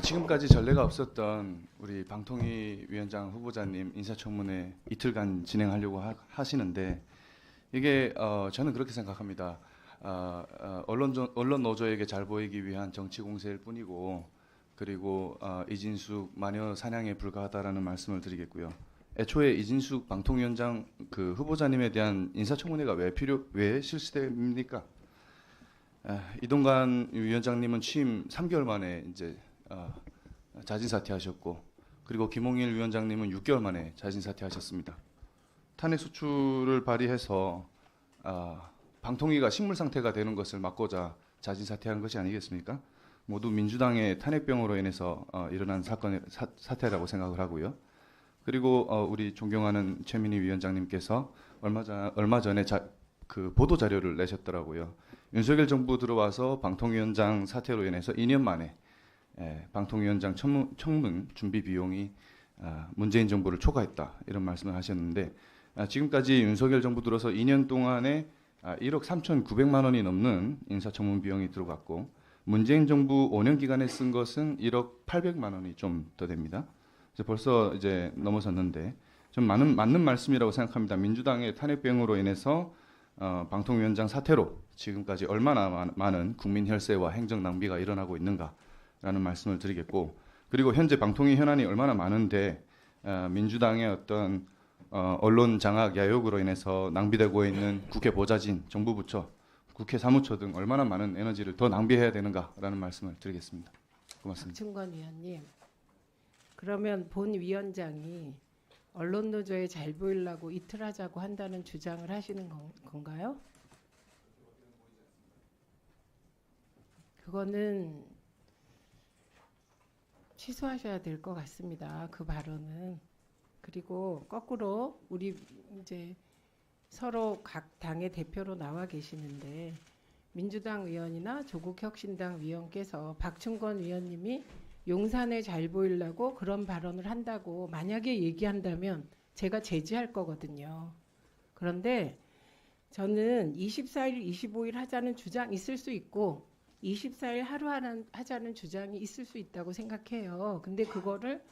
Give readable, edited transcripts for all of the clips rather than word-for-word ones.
지금까지 전례가 없었던 우리 방통위 위원장 후보자님 인사청문회 이틀간 진행하려고 하시는데 이게 저는 그렇게 생각합니다. 언론 노조에게 잘 보이기 위한 정치 공세일 뿐이고 그리고 이진숙 마녀 사냥에 불과하다라는 말씀을 드리겠고요. 애초에 이진숙 방통위원장 그 후보자님에 대한 인사청문회가 왜 실시됩니까? 이동관 위원장님은 취임 3개월 만에 이제 자진 사퇴하셨고 그리고 김홍일 위원장님은 6개월 만에 자진 사퇴하셨습니다. 탄핵 소추를 발의해서 방통위가 식물 상태가 되는 것을 막고자 자진 사퇴한 것이 아니겠습니까? 모두 민주당의 탄핵병으로 인해서 일어난 사태라고 생각을 하고요. 그리고 우리 존경하는 최민희 위원장님께서 얼마 전에 그 보도 자료를 내셨더라고요. 윤석열 정부 들어와서 방통위원장 사퇴로 인해서 2년 만에 방통위원장 청문 준비 비용이 문재인 정부를 초과했다 이런 말씀을 하셨는데 지금까지 윤석열 정부 들어서 2년 동안에 1억 3,900만 원이 넘는 인사청문 비용이 들어갔고 문재인 정부 5년 기간에 쓴 것은 1억 800만 원이 좀 더 됩니다. 벌써 이제 넘어섰는데 좀 맞는 말씀이라고 생각합니다. 민주당의 탄핵병으로 인해서 방통위원장 사태로 지금까지 얼마나 많은 국민 혈세와 행정 낭비가 일어나고 있는가라는 말씀을 드리겠고 그리고 현재 방통위 현안이 얼마나 많은데 민주당의 어떤 언론 장악 야욕으로 인해서 낭비되고 있는 국회 보좌진, 정부 부처, 국회 사무처 등 얼마나 많은 에너지를 더 낭비해야 되는가라는 말씀을 드리겠습니다. 고맙습니다. 박충건 위원님, 그러면 본 위원장이 언론 노조에 잘 보이려고 이틀 하자고 한다는 주장을 하시는 건가요? 그거는 취소하셔야 될 것 같습니다. 그 발언은. 그리고 거꾸로 우리 이제 서로 각 당의 대표로 나와 계시는데 민주당 의원이나 조국혁신당 위원께서 박충건 위원님이 용산에 잘 보이려고 그런 발언을 한다고 만약에 얘기한다면 제가 제지할 거거든요. 그런데 저는 24일, 25일 하자는 주장 있을 수 있고 24일 하루 하자는 주장이 있을 수 있다고 생각해요. 근데 그거를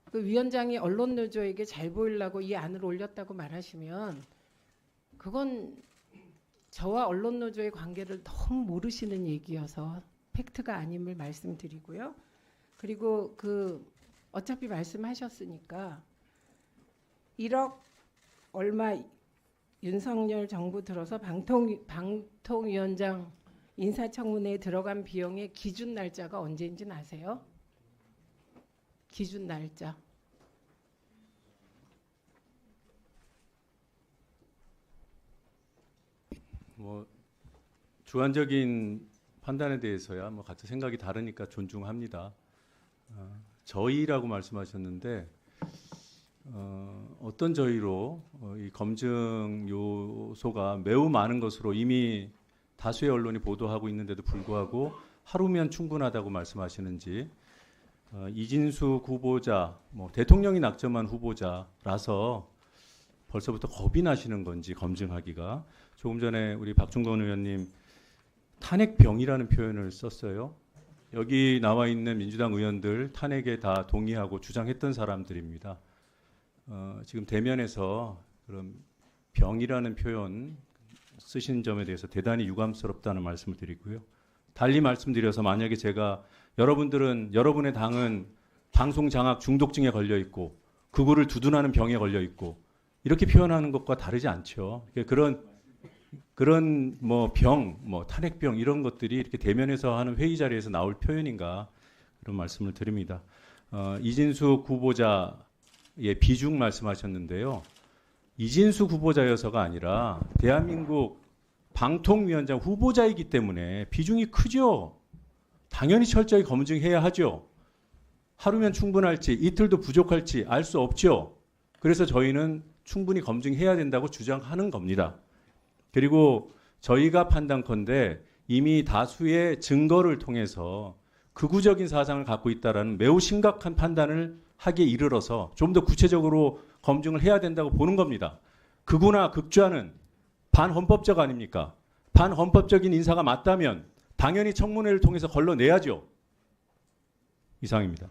그 위원장이 언론 노조에게 잘 보이려고 이 안을 올렸다고 말하시면 그건 저와 언론 노조의 관계를 너무 모르시는 얘기여서 팩트가 아님을 말씀드리고요. 그리고 어차피 말씀하셨으니까 1억 얼마 윤석열 정부 들어서 방통위원장 인사청문회에 들어간 비용의 기준 날짜가 언제인지는 아세요? 기준 날짜. 주관적인 판단에 대해서야 같은 생각이 다르니까 존중합니다. 저희라고 말씀하셨는데 어떤 저희로 이 검증 요소가 매우 많은 것으로 이미 다수의 언론이 보도하고 있는데도 불구하고 하루면 충분하다고 말씀하시는지 이진숙 후보자 대통령이 낙점한 후보자라서 벌써부터 겁이 나시는 건지 검증하기가 조금 전에 우리 박충건 의원님 탄핵병이라는 표현을 썼어요. 여기 나와 있는 민주당 의원들 탄핵에 다 동의하고 주장했던 사람들입니다. 지금 대면에서 그런 병이라는 표현 쓰신 점에 대해서 대단히 유감스럽다는 말씀을 드리고요. 달리 말씀드려서 만약에 제가 여러분의 당은 방송 장악 중독증에 걸려 있고 극우를 두둔하는 병에 걸려 있고 이렇게 표현하는 것과 다르지 않죠. 그런 탄핵병 이런 것들이 이렇게 대면에서 하는 회의 자리에서 나올 표현인가 그런 말씀을 드립니다. 이진숙 후보자의 비중 말씀하셨는데요. 이진숙 후보자여서가 아니라 대한민국 방통위원장 후보자이기 때문에 비중이 크죠. 당연히 철저히 검증해야 하죠. 하루면 충분할지 이틀도 부족할지 알 수 없죠. 그래서 저희는 충분히 검증해야 된다고 주장하는 겁니다. 그리고 저희가 판단컨대 이미 다수의 증거를 통해서 극우적인 사상을 갖고 있다는 매우 심각한 판단을 하기에 이르러서 좀 더 구체적으로 검증을 해야 된다고 보는 겁니다. 극우나 극좌는 반헌법적 아닙니까? 반헌법적인 인사가 맞다면 당연히 청문회를 통해서 걸러내야죠. 이상입니다.